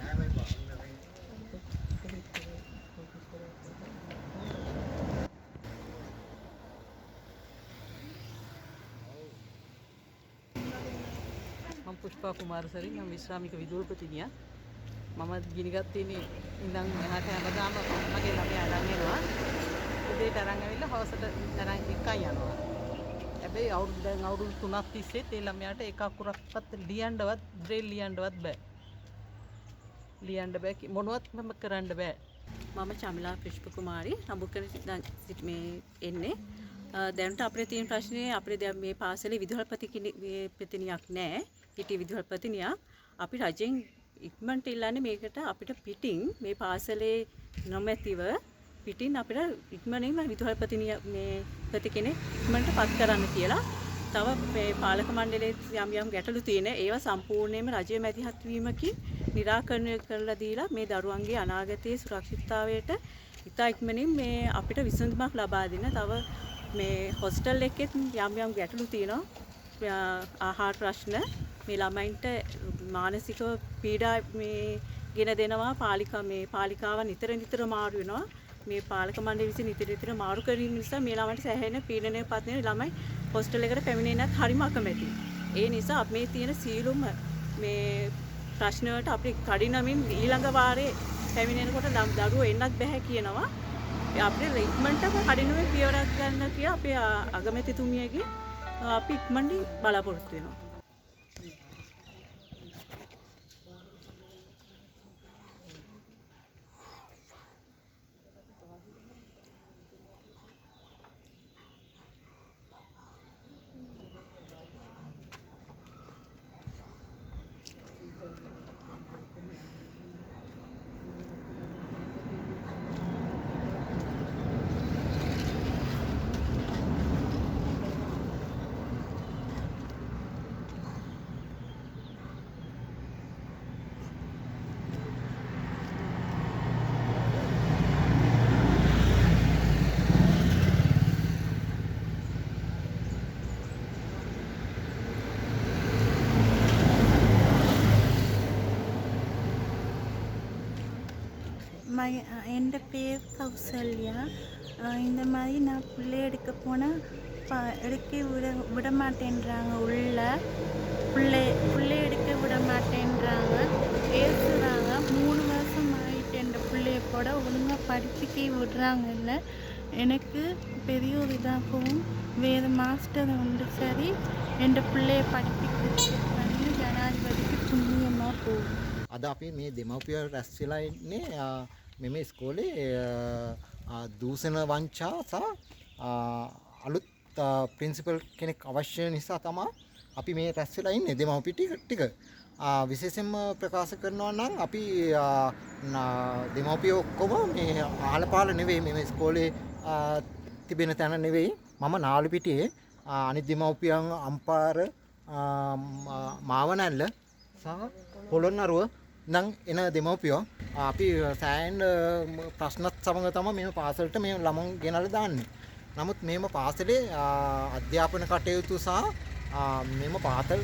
මම පුෂ්පා කුමාරසරි මම විශ්‍රාමික විදුහල්පතිනියක්. මම ගිනිගත් තියෙන්නේ ඉඳන් එහාට හැමදාම මගේ ළමයා අරන් එනවා. උදේට අරන් ඇවිල්ලා හවසට අරන් එකයි යනවා. හැබැයි දැන් අවුරුදු 3ක් තිස්සේ ඒ ළමයාට එක අකුරක්වත් ලියන්නවත් බ්‍රේල් ලියන්නවත් බෑ. ලියන්න බෑ මොනවත් මම කරන්න බෑ. මම චමිලා පුෂ්ප කුමාරි රඹුකන මේ එන්නේ. දැනට අපේ තියෙන ප්‍රශ්නේ අපේ දැන් මේ පාසලේ විදුහල්පතිනියක් නැහැ. හිටි විදුහල්පතිනියක්. අපි රජෙන් ඉක්මනට ඉල්ලන්නේ මේකට අපිට පිටින් මේ පාසලේ නොමැතිව පිටින් අපිට ඉක්මනින්ම විදුහල්පතිනිය මේ ප්‍රති කෙනෙක් ඉක්මනට පත් කරන්න කියලා. තව මේ පාලක මණ්ඩලයේ යම් ගැටලු තියෙන ඒවා සම්පූර්ණයෙන්ම රජයේ මැදිහත් වීමකින් निराකරණය කරලා දීලා මේ දරුවන්ගේ අනාගතයේ සුරක්ෂිතතාවයට ඉතා ඉක්මනින් මේ අපිට විසඳුමක් ලබා දෙන්න. තව මේ හොස්ටල් එකෙත් යම් ගැටලු තියෙනවා. ආහාර ප්‍රශ්න මේ ළමයින්ට මානසික පීඩා මේ ගෙන දෙනවා. පාලිකාව නිතර මාරු වෙනවා. මේ පාලක මණ්ඩලය විසින් නිතර මාරු කිරීම නිසා මේ ළමයින්ට සැහැණ පීඩනයක් පත් වෙන ළමයි හොස්ටල් එකට පැමිණෙන්නත් හරිම අකමැතියි. ඒ නිසා අපි මේ තියෙන සීලුම මේ ප්‍රශ්න වලට අපි කඩිනමින් ඊළඟ වාරේ පැමිණෙනකොට දරුවෝ එන්නත් බෑ කියනවා. අපිට ඉක්මනටම කඩිනමේ පියවරක් ගන්න කියලා අපේ අගමැතිතුමියගේ අපි ඉක්මනින් බලාපොරොත්තු වෙනවා. என் பேர் கௌசல்யா. இந்த மாதிரி நான் பிள்ளை எடுக்க போனால் எடுக்க விட மாட்டேன்றாங்க. பிள்ளை எடுக்க விட மாட்டேன்றாங்க, பேசுகிறாங்க. 3 வருஷம் ஆகிட்டு என் பிள்ளைய கூட ஒழுங்காக படிப்புக்கே விடுறாங்க. இல்லை எனக்கு பெரிய ஒரு இதாகவும் வேறு மாஸ்டர் உண்டு சரி என் பிள்ளைய படிப்புக்கு பண்ணி ஜனாதிபதிக்கு புண்ணியமாக போகும். අද අපි මේ දෙමව්පිය රැස් වෙලා ඉන්නේ මෙම ඉස්කෝලේ දූෂණ වංචා සහ අලුත් ප්‍රින්සිපල් කෙනෙක් අවශ්‍ය නිසා තමයි අපි මේ රැස් වෙලා ඉන්නේ දෙමව්පිය ටික. විශේෂයෙන්ම ප්‍රකාශ කරනවා නම් අපි දෙමව්පිය ඔක්කොම මේ අහල පහල නෙවෙයි මේ ඉස්කෝලේ තිබෙන තැන නෙවෙයි. මම නාලු පිටියේ අනිත් දෙමව්පියන් අම්පාර මාවනැල්ල සහ පොළොන්නරුව නම් එන දෙමව්පියෝ අපි සෑහෙන ප්‍රශ්නත් සමග තමයි මේ පාසලට මේ ළමුන් ගෙනල්ලා දාන්නේ. නමුත් මේම පාසලේ අධ්‍යාපන කටයුතු සහ මේම පාසල්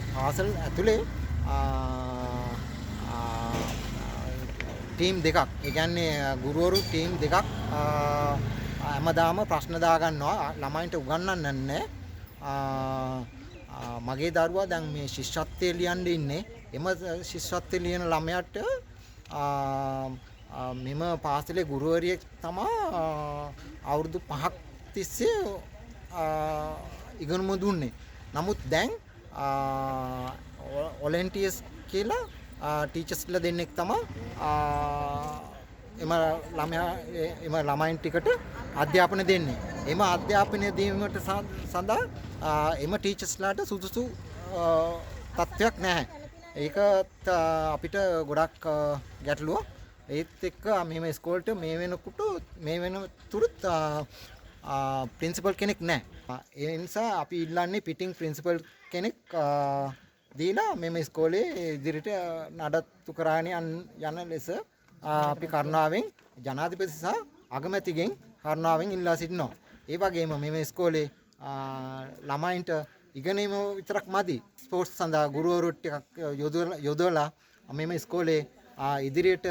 ඇතුලේ ටීම් දෙකක්, ඒ කියන්නේ ගුරුවරු ටීම් දෙකක් හැමදාම ප්‍රශ්න දාගන්නවා. ළමයින්ට උගන්වන්න නැහැ. මගේ දරුවා දැන් මේ ශිෂ්‍යත්වයේ ලියන්න ඉන්නේ. එම ශිෂ්‍යත්වයේ ලියන ළමයාට මෙම පාසලේ ගුරුවරියෙක් තමයි අවුරුදු 5ක් තිස්සේ ඉගෙනුම දුන්නේ. නමුත් දැන් වොලන්ටියර්ස් කියලා ටීචර්ස්ලා දෙන්නෙක් තමයි එම ළමයින් ටිකට අධ්‍යාපන දෙන්නේ. එම අධ්‍යාපනය දීමට සඳහා එම ටීචර්ස්ලාට සුදුසු තත්ත්වයක් නැහැ. ඒකත් අපිට ගොඩක් ගැටලුවක්. ඒත් එක්ක මෙහෙම ඉස්කෝලේට මේ වෙනතුරුත් ප්‍රින්සිපල් කෙනෙක් නැහැ. ඒ නිසා අපි ඉල්ලන්නේ පිටින් ප්‍රින්සිපල් කෙනෙක් දීලා මෙම ඉස්කෝලේ ඉදිරියට නඩත්තු කරගෙන යන ලෙස අපි කරුණාවෙන් ජනාධිපති සහ අගමැතිගෙන් කරුණාවෙන් ඉල්ලා සිටිනවා. ඒ වගේම මෙම ඉස්කෝලේ ළමයින්ට ඉගෙනීම විතරක් මදි. ස්පෝර්ට්ස් සඳහා ගුරුවරු ටිකක් යොදවලා මෙම ඉස්කෝලේ ඉදිරියට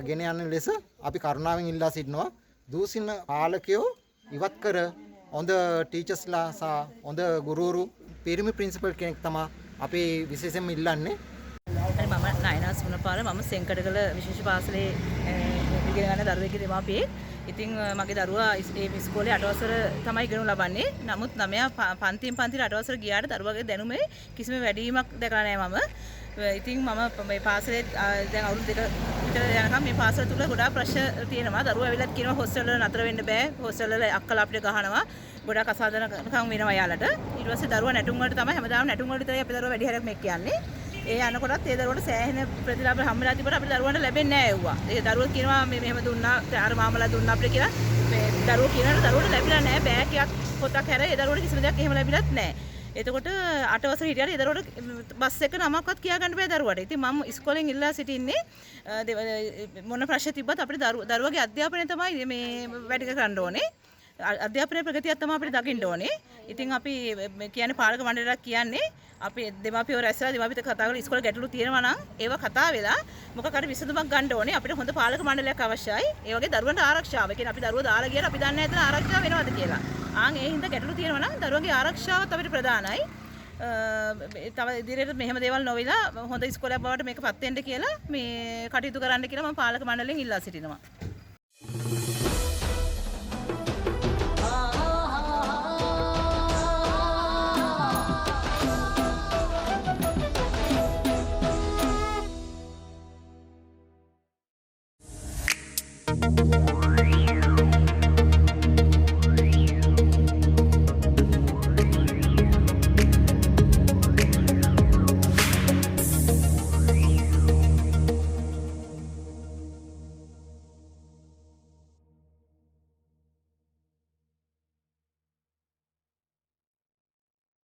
ගෙන යන ලෙස අපි කරුණාවෙන් ඉල්ලා සිටිනවා. දූෂණ පාලකයෝ ඉවත් කර හොඳ ටීචර්ස්ලා සහ හොඳ ගුරුවරු පිරිමි ප්‍රින්සිපල් කෙනෙක් තමයි අපි විශේෂයෙන්ම ඉල්ලන්නේ. මම නයනා සුනපාල මම සෙන්කඩගල විශේෂ පාසලේ ඉගෙන ගන්න දරුවෙක්ගේ දෙමාපියෙක්. ඉතින් මගේ දරුවා ඒ ඉස්කෝලේ 8 වසර තමයි ඉගෙනු ලබන්නේ. නමුත් 9 පන්තියෙන් පන්තියට 8 වසර ගියාට දරුවාගේ දැනුමේ කිසිම වැඩිවීමක් දැකලා නැහැ මම. ඉතින් මම මේ පාසලේ දැන් අවුරුදු 2 විතර යනකම් මේ පාසල තුල ගොඩාක් ප්‍රශ්න තියෙනවා. දරුවා ඇවිල්ලත් කියනවා හොස්ටල් වල නතර වෙන්න බෑ. හොස්ටල් වල අක්කලා අපිට ගහනවා. ගොඩාක් අසාධාරණකම් වෙනවා යාලට. ඊට පස්සේ දරුවා නැටුම් වලට තමයි හැමදාම නැටුම් වලට විතරයි අපේ දරුවා වැඩි හරියක් මේක කියන්නේ. ඒ යනකොටත් ඒ දරුවන්ට සෑහෙන ප්‍රතිලාභ හම්බෙලා තිබුණා අපේ දරුවන්ට ලැබෙන්නේ නැහැ ඒවා. ඒ දරුවෝ කියනවා මේ මෙහෙම දුන්නා අර මාමලා දුන්නා අපිට කියලා. මේ දරුවෝ කියනවා දරුවන්ට ලැබිලා නැහැ බෑග් එකක් පොතක් හැර ඒ දරුවන්ට කිසිම දෙයක් එහෙම ලැබිලත් නැහැ. එතකොට 8 වසර හිටියට ඒ දරුවන්ට බස් එක නමක්වත් කියා ගන්න බෑ දරුවට. ඉතින් මම ඉස්කෝලෙන් ඉල්ලා සිටින්නේ මොන ප්‍රශ්න තිබ්බත් අපේ දරුවගේ අධ්‍යාපනය තමයි මේ වැඩි කරන්න ඕනේ. අධ්‍යාපනයේ ප්‍රගතියක් තමයි අපිට දකින්න ඕනේ. ඉතින් අපි කියන්නේ පාලක මණ්ඩලයක් කියන්නේ අපි දෙමාපියෝ රැස්ලා දෙමාපියත් කතා කරලා ඉස්කෝලේ ගැටලු තියෙනවා නම් ඒවා කතා වෙලා මොකක් හරි විසඳුමක් ගන්න ඕනේ. අපිට හොඳ පාලක මණ්ඩලයක් අවශ්‍යයි. ඒ වගේ දරුවන්ට ආරක්ෂාව. ඒ කියන්නේ අපි දරුවෝ දාලා ගියාට අපි දන්නේ නැහැ එතන ආරක්ෂාව වෙනවද කියලා. ඒ හින්දා ගැටලු තියෙනවා නම් දරුවන්ගේ ආරක්ෂාවත් අපිට ප්‍රධානයි. තව ඉදිරියට මෙහෙම දේවල් නොවිලා හොඳ ඉස්කෝලයක් බවට මේක පත් වෙන්න කියලා මේ කටයුතු කරන්න කියලා මම පාලක මණ්ඩලයෙන් ඉල්ලා සිටිනවා. Thank you.